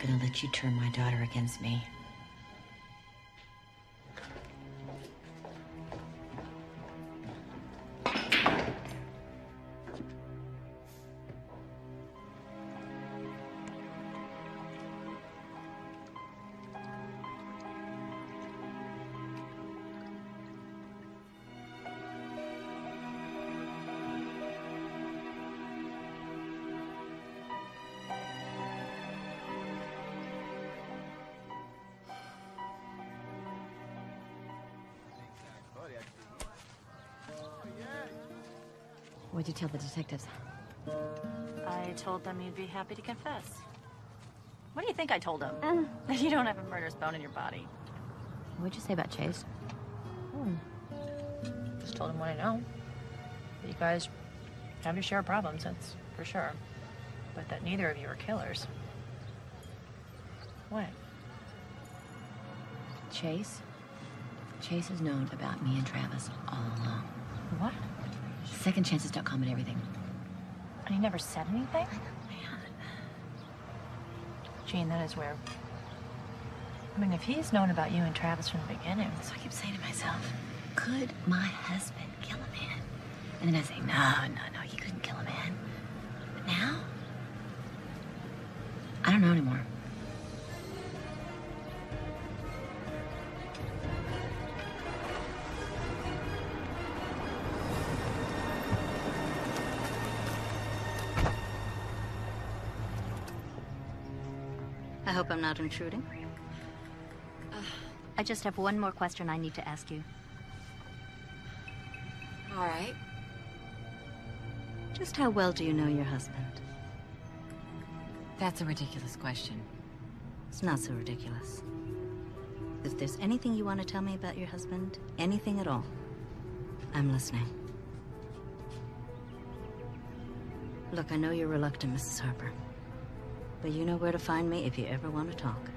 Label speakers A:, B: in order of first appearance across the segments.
A: gonna let you turn my daughter against me.
B: What'd you tell the detectives?
C: I told them you'd be happy to confess. What do you think I told them? That you don't have a murderous bone in your body.
B: What'd you say about Chase?
C: Just told him what I know. That you guys have your share of problems, that's for sure. But that neither of you are killers. What?
B: Chase? Chase has known about me and Travis all along.
C: What?
B: Second chances don't come at everything.
C: And he never said anything?
B: Man.
C: Jean, that is weird. I mean, if he's known about you and Travis from the beginning...
B: So I keep saying to myself, could my husband kill a man? And then I say, no, he couldn't kill a man. But now, I don't know anymore.
D: I hope I'm not intruding. I just have one more question I need to ask you.
B: All right.
D: Just how well do you know your husband?
B: That's a ridiculous question.
D: It's not so ridiculous. If there's anything you want to tell me about your husband, anything at all, I'm listening. Look, I know you're reluctant, Mrs. Harper. But you know where to find me if you ever want to talk.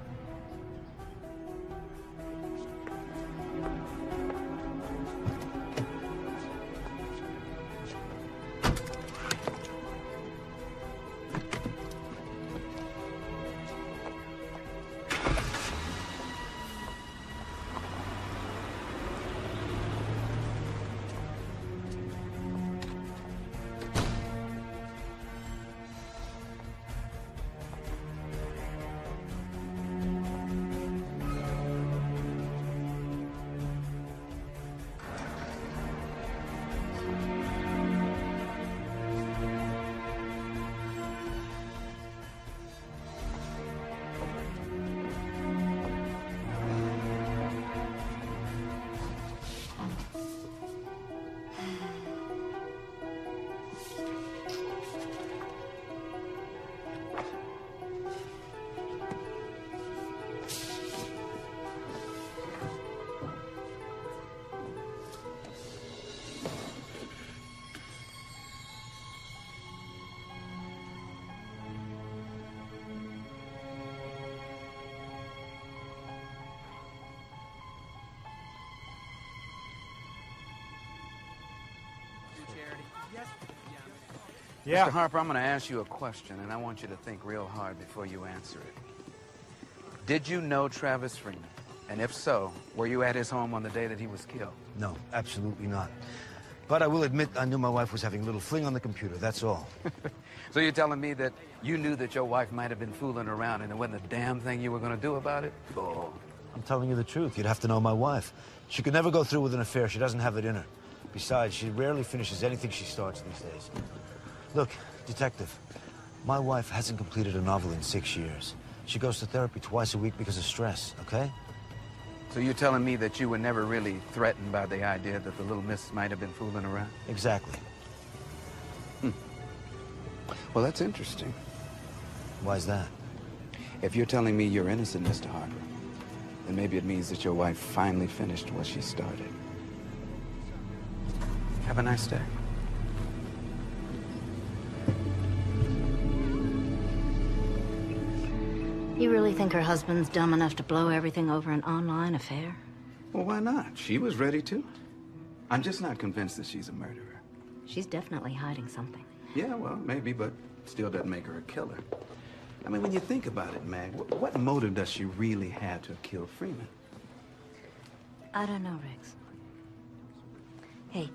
E: Yeah.
F: Mr. Harper, I'm going to ask you a question, and I want you to think real hard before you answer it. Did you know Travis Freeman? And if so, were you at his home on the day that he was killed?
E: No, absolutely not. But I will admit I knew my wife was having a little fling on the computer, that's all.
F: So you're telling me that you knew that your wife might have been fooling around and there wasn't a damn thing you were going to do about it? Oh.
E: I'm telling you the truth. You'd have to know my wife. She could never go through with an affair. She doesn't have it in her. Besides, she rarely finishes anything she starts these days. Look, detective, my wife hasn't completed a novel in 6 years. She goes to therapy twice a week because of stress, okay?
F: So you're telling me that you were never really threatened by the idea that the little miss might have been fooling around?
E: Exactly.
F: Well, that's interesting.
E: Why's that?
F: If you're telling me you're innocent, Mr. Harper, then maybe it means that your wife finally finished what she started. Have a nice day.
D: You really think her husband's dumb enough to blow everything over an online affair?
F: Well, why not? She was ready to. I'm just not convinced that she's a murderer.
D: She's definitely hiding something.
F: Yeah, well, maybe, but still doesn't make her a killer. I mean, when you think about it, Mag, what motive does she really have to have killed Freeman?
D: I don't know, Riggs. Hey,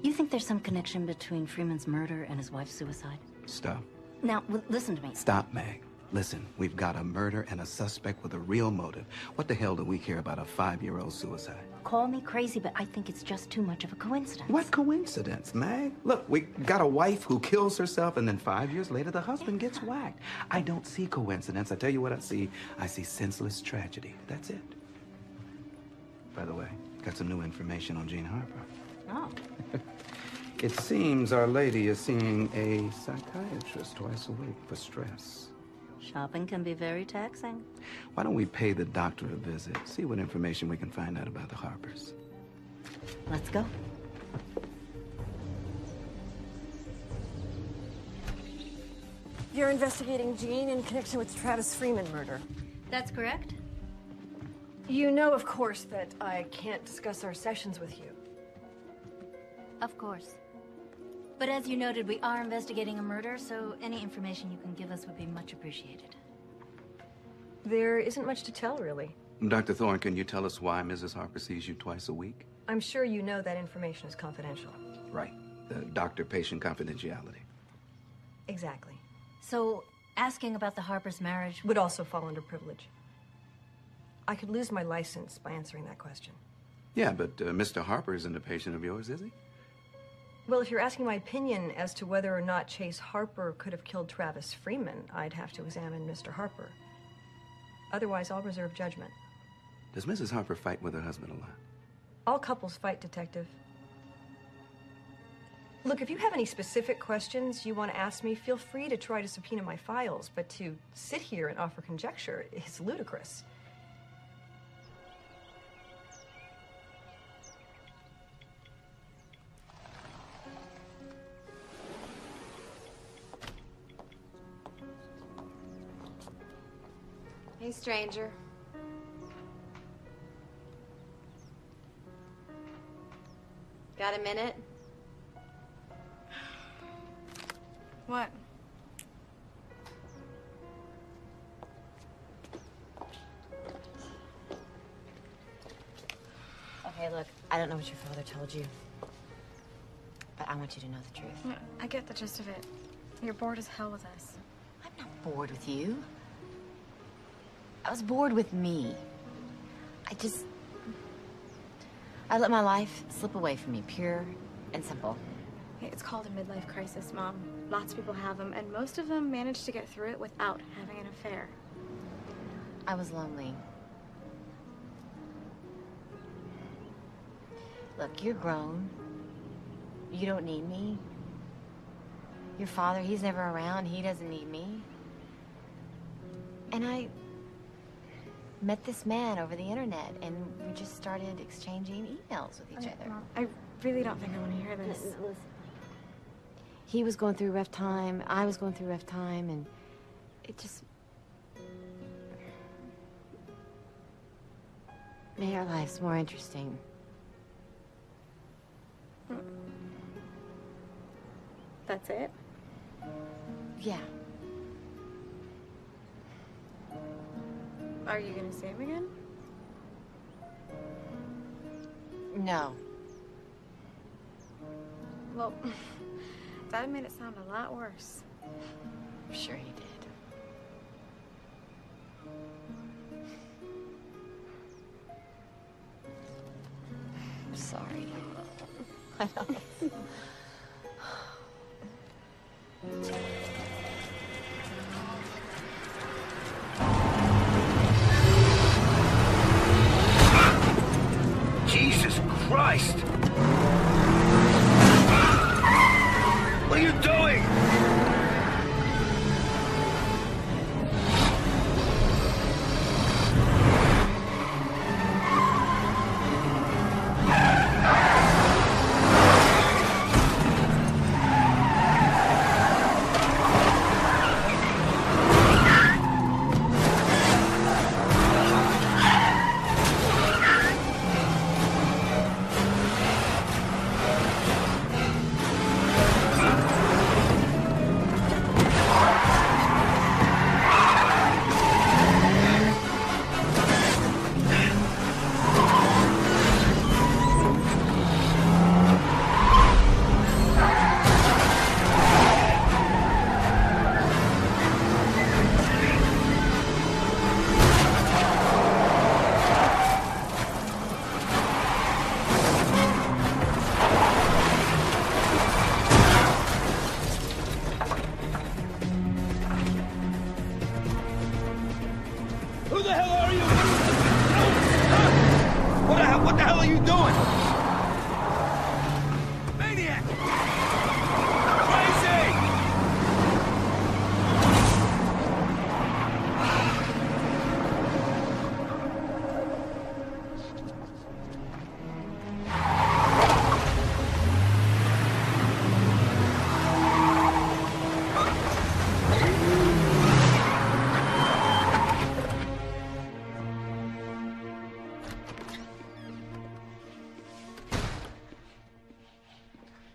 D: you think there's some connection between Freeman's murder and his wife's suicide?
F: Stop.
D: Now, listen to me.
F: Stop, Mag. Listen, we've got a murder and a suspect with a real motive. What the hell do we care about a 5-year-old suicide?
D: Call me crazy, but I think it's just too much of a coincidence.
F: What coincidence, Mag? Look, we got a wife who kills herself, and then 5 years later, the husband gets whacked. I don't see coincidence. I tell you what I see. I see senseless tragedy. That's it. By the way, got some new information on Jean Harper.
D: Oh.
F: It seems Our Lady is seeing a psychiatrist twice a week for stress.
D: Shopping can be very taxing.
F: Why don't we pay the doctor a visit, see what information we can find out about the Harpers?
D: Let's go.
G: You're investigating Jean in connection with Travis Freeman murder.
D: That's correct.
G: You know, of course, that I can't discuss our sessions with you.
D: Of course. But as you noted, we are investigating a murder, so any information you can give us would be much appreciated.
G: There isn't much to tell, really.
F: Dr. Thorne, can you tell us why Mrs. Harper sees you twice a week?
G: I'm sure you know that information is confidential.
F: Right. The doctor-patient confidentiality.
G: Exactly.
D: So, asking about the Harper's marriage
G: Would also fall under privilege. I could lose my license by answering that question.
F: Yeah, but Mr. Harper isn't a patient of yours, is he?
G: Well, if you're asking my opinion as to whether or not Chase Harper could have killed Travis Freeman, I'd have to examine Mr. Harper. Otherwise, I'll reserve judgment.
F: Does Mrs. Harper fight with her husband a lot?
G: All couples fight, Detective. Look, if you have any specific questions you want to ask me, feel free to try to subpoena my files, but to sit here and offer conjecture is ludicrous.
H: Hey, stranger. Got a minute?
I: What?
H: Okay, look, I don't know what your father told you, but I want you to know the truth.
I: Yeah, I get the gist of it. You're bored as hell with us.
H: I'm not bored with you. I was bored with me. I let my life slip away from me, pure and simple.
I: Hey, it's called a midlife crisis, Mom. Lots of people have them, and most of them manage to get through it without having an affair.
H: I was lonely. Look, you're grown. You don't need me. Your father, he's never around. He doesn't need me. And I met this man over the internet, and we just started exchanging emails with each other.
I: Mom, I really don't think I want to hear this.
H: Listen. He was going through a rough time, I was going through a rough time, and it just made our lives more interesting.
I: That's it?
H: Yeah.
I: Are you gonna see him again?
H: No.
I: Well, that made it sound a lot worse.
H: I'm sure he did. I'm sorry. I know.
E: Jesus Christ! What are you doing? Who the hell are you? What the hell are you doing? Maniac! Crazy!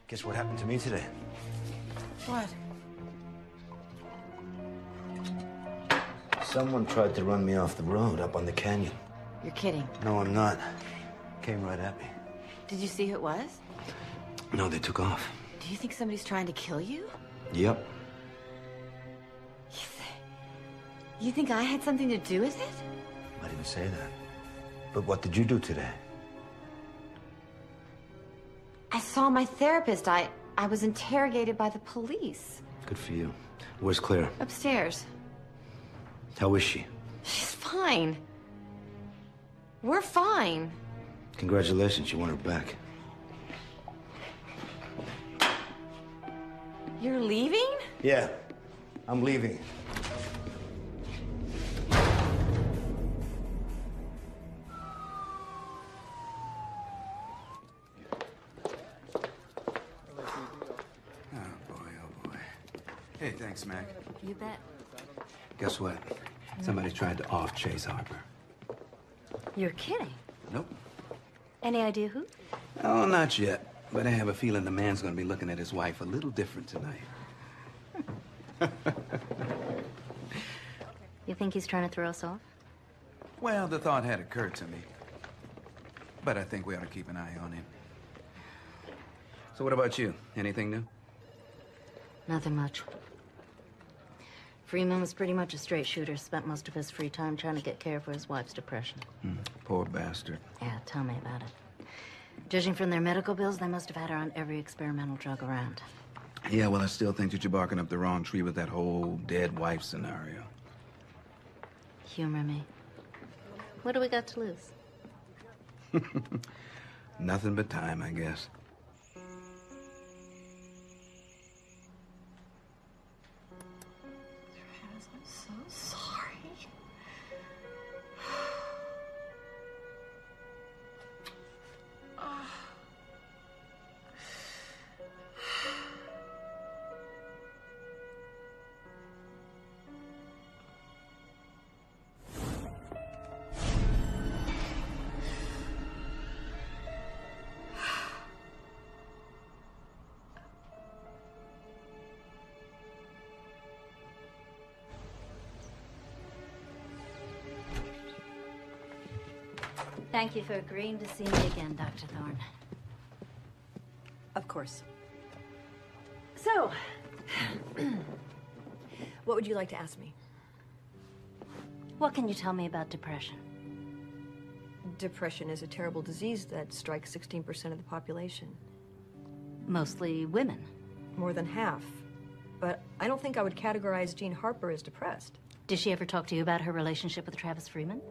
E: Guess what happened to me today?
C: What?
E: Someone tried to run me off the road up on the canyon.
H: You're kidding.
E: No, I'm not. Came right at me.
H: Did you see who it was?
E: No, they took off.
H: Do you think somebody's trying to kill you?
E: Yep.
H: You think I had something to do with it?
E: I didn't say that. But what did you do today?
H: I saw my therapist. I was interrogated by the police.
E: Good for you. Where's Claire?
H: Upstairs.
E: How is she?
H: She's fine. We're fine.
E: Congratulations, you want her back.
H: You're leaving?
E: Yeah, I'm leaving.
F: Hey, thanks, Mac.
D: You bet.
F: Guess what? Somebody tried to off-chase Harper.
D: You're kidding.
F: Nope.
D: Any idea who?
F: Oh, not yet. But I have a feeling the man's gonna be looking at his wife a little different tonight.
D: You think he's trying to throw us off?
F: Well, the thought had occurred to me. But I think we ought to keep an eye on him. So what about you? Anything new?
D: Nothing much. Freeman was pretty much a straight shooter. Spent most of his free time trying to get care for his wife's depression.
F: Poor bastard.
D: Yeah, tell me about it. Judging from their medical bills, they must have had her on every experimental drug around.
F: Yeah, well, I still think that you're barking up the wrong tree with that whole dead wife scenario.
D: Humor me. What do we got to lose?
F: Nothing but time, I guess.
B: I'm so sorry.
D: Thank you for agreeing to see me again, Dr. Thorne.
G: Of course. So, what would you like to ask me?
D: What can you tell me about depression?
G: Depression is a terrible disease that strikes 16% of the population.
D: Mostly women.
G: More than half. But I don't think I would categorize Jean Harper as depressed.
D: Did she ever talk to you about her relationship with Travis Freeman?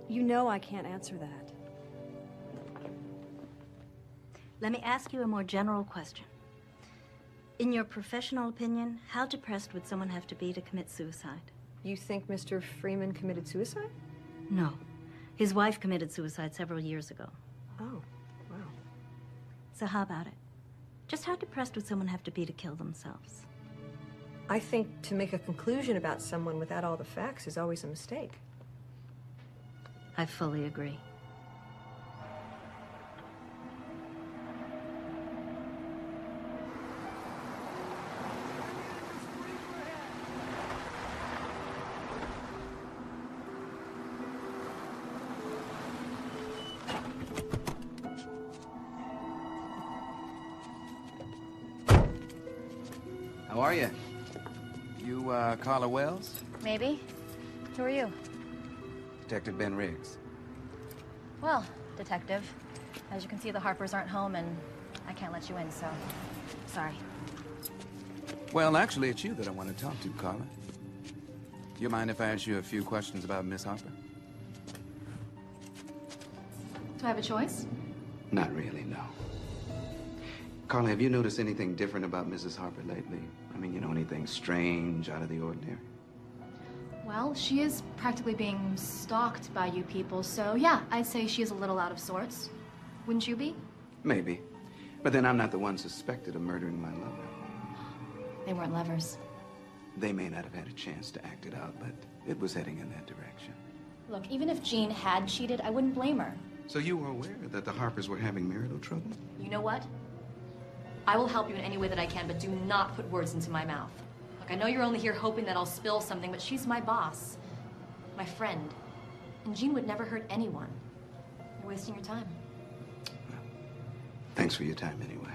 G: You know I can't answer that.
D: Let me ask you a more general question. In your professional opinion, how depressed would someone have to be to commit suicide?
G: You think Mr. Freeman committed suicide?
D: No. His wife committed suicide several years ago.
G: Oh, wow.
D: So how about it? Just how depressed would someone have to be to kill themselves?
G: I think to make a conclusion about someone without all the facts is always a mistake.
D: I fully agree.
F: How are you? You, Carla Wells?
C: Maybe. Who are you?
F: Detective Ben Riggs.
C: Well, detective, as you can see, the Harpers aren't home and I can't let you in, so sorry.
F: Well, actually, it's you that I want to talk to, Carla. You mind if I ask you a few questions about Miss Harper?
C: Do I have a choice?
F: Not really, no. Carly, have you noticed anything different about Mrs. Harper lately? I mean, you know, anything strange, out of the ordinary?
C: Well, she is practically being stalked by you people, so yeah, I'd say she is a little out of sorts. Wouldn't you be?
F: Maybe. But then I'm not the one suspected of murdering my lover.
C: They weren't lovers.
F: They may not have had a chance to act it out, but it was heading in that direction.
C: Look, even if Jean had cheated, I wouldn't blame her.
F: So you were aware that the Harpers were having marital trouble?
C: You know what? I will help you in any way that I can, but do not put words into my mouth. Look, I know you're only here hoping that I'll spill something, but she's my boss, my friend. And Jean would never hurt anyone. You're wasting your time.
F: Well, thanks for your time anyway.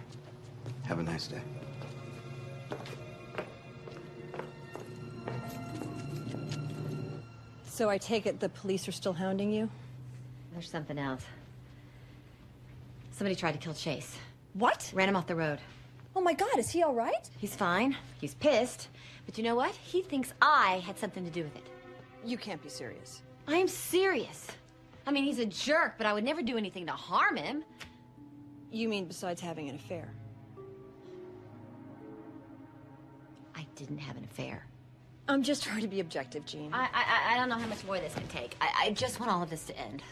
F: Have a nice day.
G: So I take it the police are still hounding you?
B: There's something else. Somebody tried to kill Chase.
G: What?
B: Ran him off the road.
G: Oh my God, is he all right?
B: He's fine. He's pissed. But you know what? He thinks I had something to do with it.
G: You can't be serious.
B: I am serious. I mean, he's a jerk, but I would never do anything to harm him.
G: You mean besides having an affair?
B: I didn't have an affair.
G: I'm just trying to be objective, Jean.
B: I don't know how much more this can take. I just want all of this to end.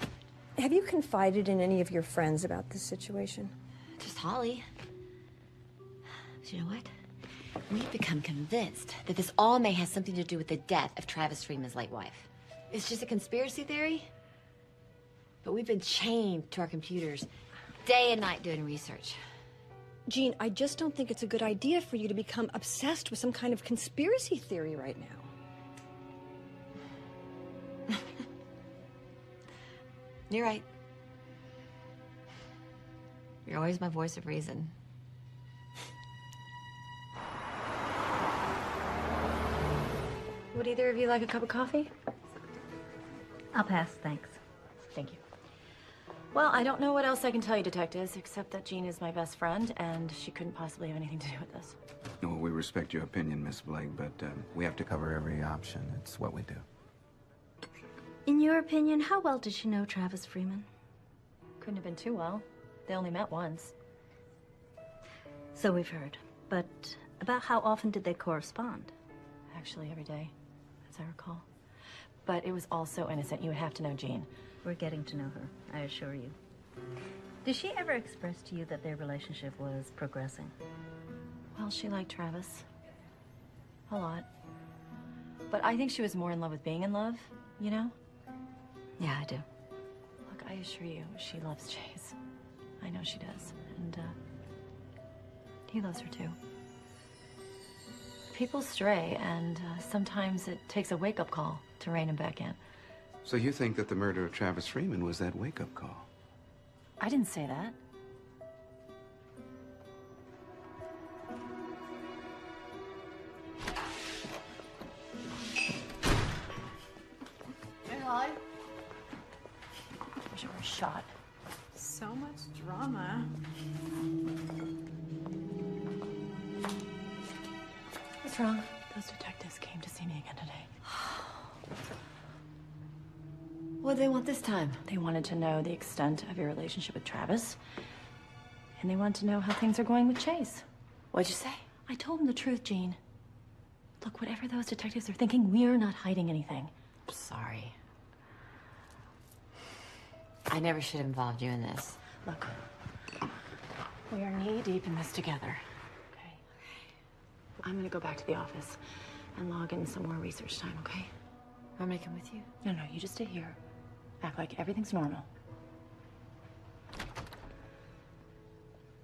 G: Have you confided in any of your friends about this situation?
B: Just Holly. But you know what? We've become convinced that this all may have something to do with the death of Travis Freeman's late wife. It's just a conspiracy theory. But we've been chained to our computers day and night doing research.
G: Jean, I just don't think it's a good idea for you to become obsessed with some kind of conspiracy theory right now.
B: You're right. You're always my voice of reason.
C: Would either of you like a cup of coffee?
D: I'll pass, thanks.
C: Thank you. Well, I don't know what else I can tell you, detectives, except that Jean is my best friend, and she couldn't possibly have anything to do with this.
F: Well, we respect your opinion, Miss Blake, but we have to cover every option. It's what we do.
D: In your opinion, how well did she know Travis Freeman?
C: Couldn't have been too well. They only met once.
D: So we've heard. But about how often did they correspond?
C: Actually, every day, as I recall. But it was all so innocent. You would have to know Jean.
D: We're getting to know her, I assure you. Did she ever express to you that their relationship was progressing?
C: Well, she liked Travis. A lot. But I think she was more in love with being in love, you know?
D: Yeah, I do.
C: Look, I assure you, she loves Chase. I know she does. And, he loves her too. People stray, and sometimes it takes a wake-up call to rein him back in.
F: So you think that the murder of Travis Freeman was that wake-up call?
C: I didn't say that.
J: Hey, Holly.
C: Wish it were shot.
J: So much drama.
C: What's wrong? Those detectives came to see me again today.
B: What do they want this time?
C: They wanted to know the extent of your relationship with Travis. And they wanted to know how things are going with Chase.
B: What'd you say?
C: I told them the truth, Jean. Look, whatever those detectives are thinking, we're not hiding anything.
B: I'm sorry. I never should have involved you in this.
C: Look, we are knee-deep in this together, okay? I'm gonna go back to the office and log in some more research time, okay?
B: Want me to come with you?
C: No, you just stay here. Act like everything's normal.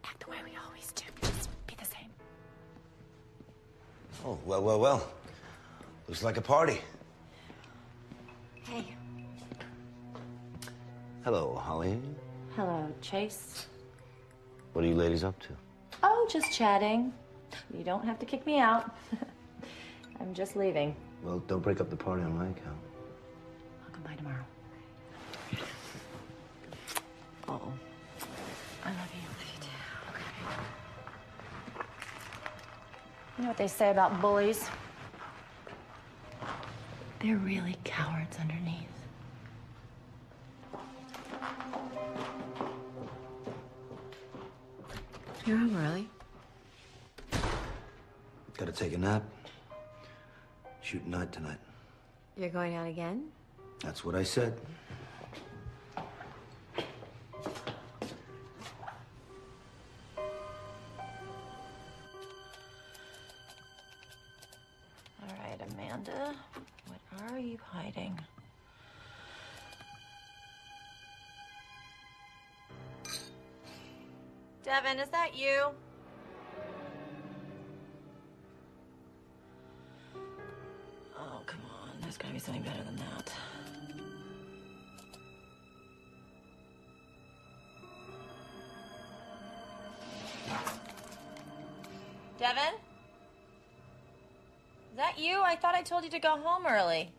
C: Act the way we always do. Just be the same.
E: Oh, well. Looks like a party.
B: Hey.
E: Hello, Holly.
C: Hello, Chase.
E: What are you ladies up to?
C: Oh, just chatting. You don't have to kick me out. I'm just leaving.
E: Well, don't break up the party on my account.
C: I'll come by tomorrow. Uh-oh. I love you. Love you too. Okay. You know what they say about bullies? They're really cowards underneath. You're home early.
E: Gotta take a nap. Shoot night tonight.
B: You're going out again?
E: That's what I said.
C: All right, Amanda, what are you hiding?
H: Devin, is that you?
C: Oh, come on. There's gotta be something better than that.
H: Devin? Is that you? I thought I told you to go home early.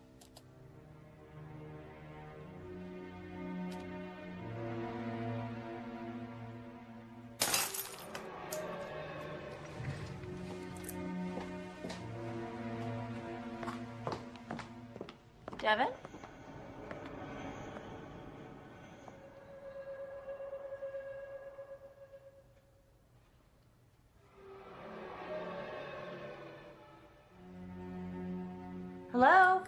H: Devin? Hello?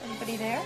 H: Anybody there?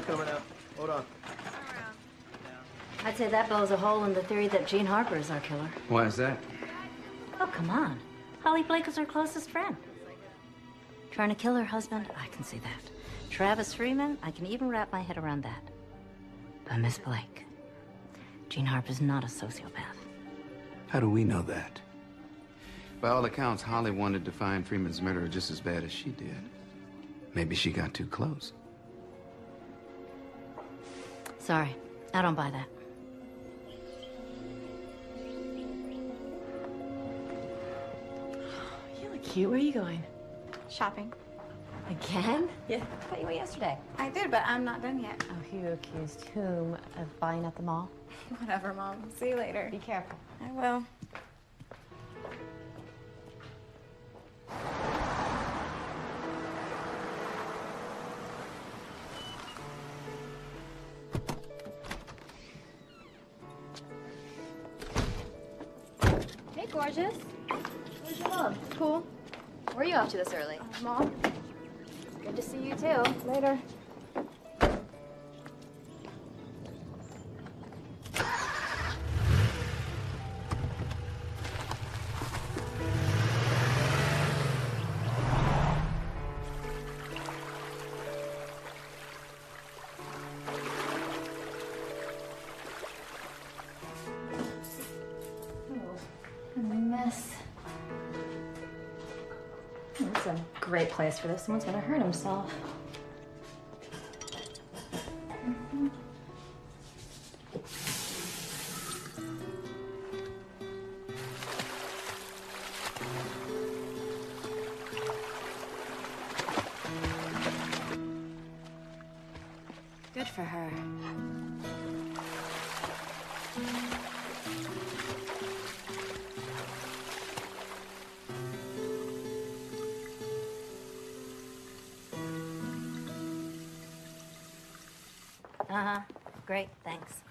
K: Coming out. Hold on.
D: I'd say that blows a hole in the theory that Jean Harper is our killer.
F: Why is that?
D: Oh, come on. Holly Blake is her closest friend. Trying to kill her husband, I can see that. Travis Freeman, I can even wrap my head around that. But Miss Blake, Jean Harper's not a sociopath.
F: How do we know that? By all accounts, Holly wanted to find Freeman's murderer just as bad as she did. Maybe she got too close.
D: Sorry, I don't buy that.
C: You look cute. Where are you going?
I: Shopping.
B: Again?
C: Yeah.
B: I thought you went yesterday.
I: I did, but I'm not done yet.
C: Oh, you accused whom of buying at the mall?
I: Whatever, Mom. See you later.
C: Be careful.
I: I will.
C: Hey, gorgeous. Where's your mom?
I: Cool.
C: Where are you off to this early?
I: Mom.
C: Good to see you, too.
I: Later.
C: This is a great place for this. Someone's gonna hurt himself.
D: Good for her. Uh-huh. Great, thanks.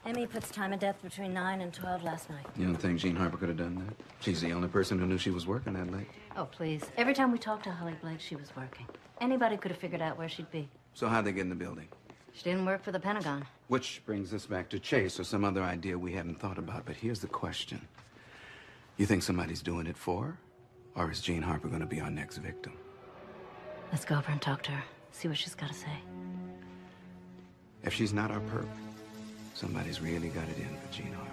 D: Emmy puts time of death between 9 and 12 last night.
F: You don't think Jean Harper could have done that? She's the only person who knew she was working that late.
D: Oh, please. Every time we talked to Holly Blake, she was working. Anybody could have figured out where she'd be.
F: So how'd they get in the building?
D: She didn't work for the Pentagon.
F: Which brings us back to Chase or some other idea we haven't thought about. But here's the question. You think somebody's doing it for her? Or is Jean Harper going to be our next victim?
D: Let's go over and talk to her. See what she's got to say.
F: If she's not our perp, somebody's really got it in for Jean Harper.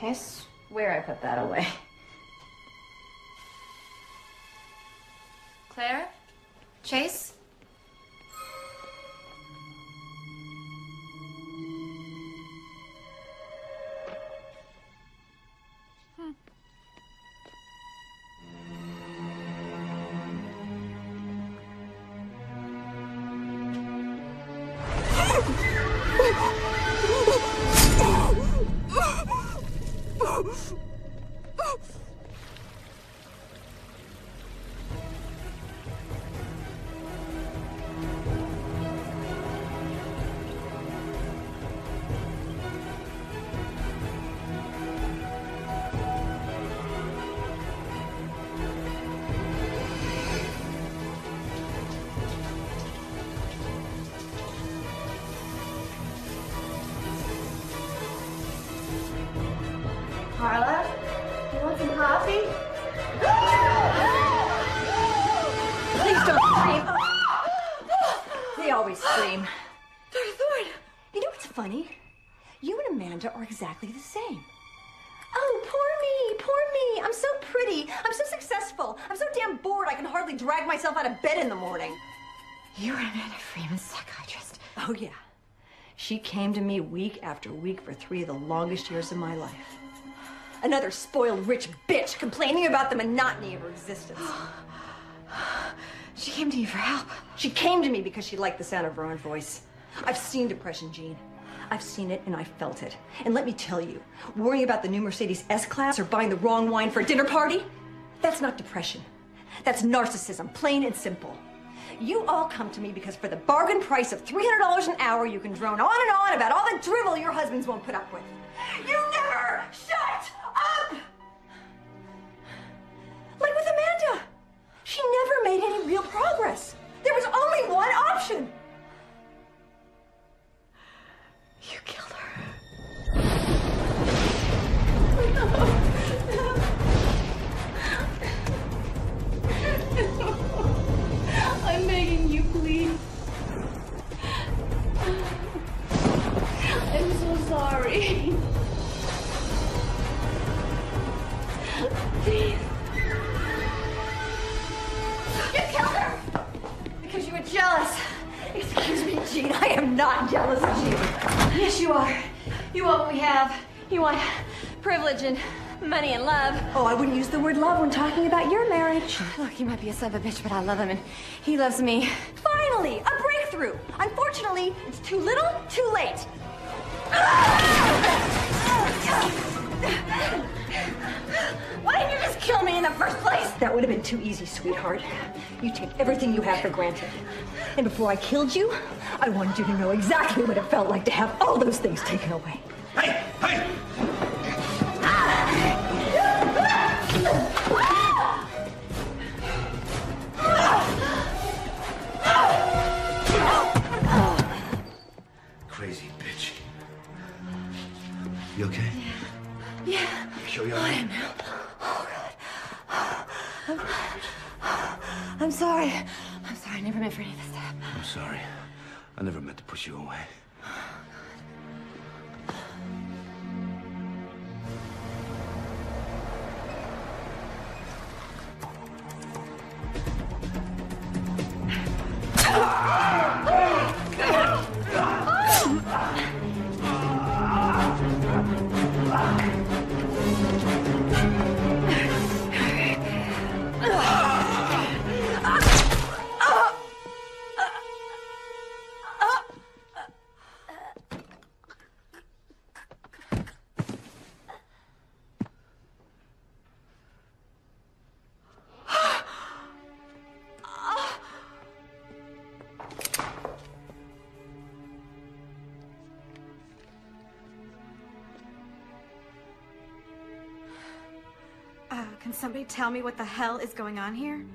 B: I swear I put that away.
C: Claire? Chase?
I: Carla, you want some coffee?
G: Please don't scream. They always scream.
I: Dr. Thorne!
G: You know what's funny? You and Amanda are exactly the same. Oh, poor me. I'm so pretty. I'm so successful. I'm so damn bored I can hardly drag myself out of bed in the morning.
B: You were Amanda Freeman's psychiatrist.
G: Oh, yeah. She came to me week after week for 3 of the longest years of my life. Another spoiled rich bitch complaining about the monotony of her existence.
B: She came to you for help.
G: She came to me because she liked the sound of her own voice. I've seen depression, Jean. I've seen it and I felt it. And let me tell you, worrying about the new Mercedes S-Class or buying the wrong wine for a dinner party, that's not depression. That's narcissism, plain and simple. You all come to me because for the bargain price of $300 an hour, you can drone on and on about all the drivel your husbands won't put up with. You never shut up! Like with Amanda. She never made any real progress. There was only one option.
B: You killed her.
I: I'm begging you, please. I'm so sorry. Please.
G: You killed her! Because you were jealous. Excuse me, Jean, I am not jealous of you.
B: Yes, you are. You want what we have. You want privilege and money and love.
G: Oh, I wouldn't use the word love when talking about your marriage.
B: Look, you might be a son of a bitch, but I love him and he loves me.
G: Finally, a breakthrough. Unfortunately, it's too little, too late. Why didn't you just kill me in the first place? That would have been too easy, sweetheart. You take everything you have for granted. And before I killed you, I wanted you to know exactly what it felt like to have all those things taken away.
E: Hey! Hey! Crazy bitch. You okay?
B: Yeah.
E: You sure you're all
B: I
E: right?
B: am now. Oh, God. I'm sorry. I'm sorry. I never meant for any of this to happen.
E: I'm sorry. I never meant to push you away.
I: Can somebody tell me what the hell is going on here?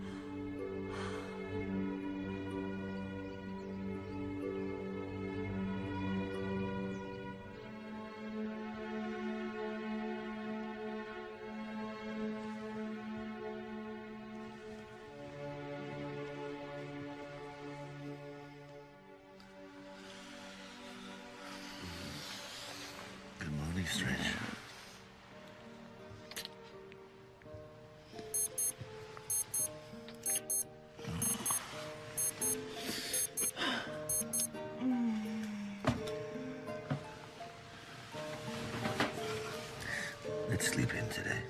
E: Good morning, stranger. Let's sleep in today.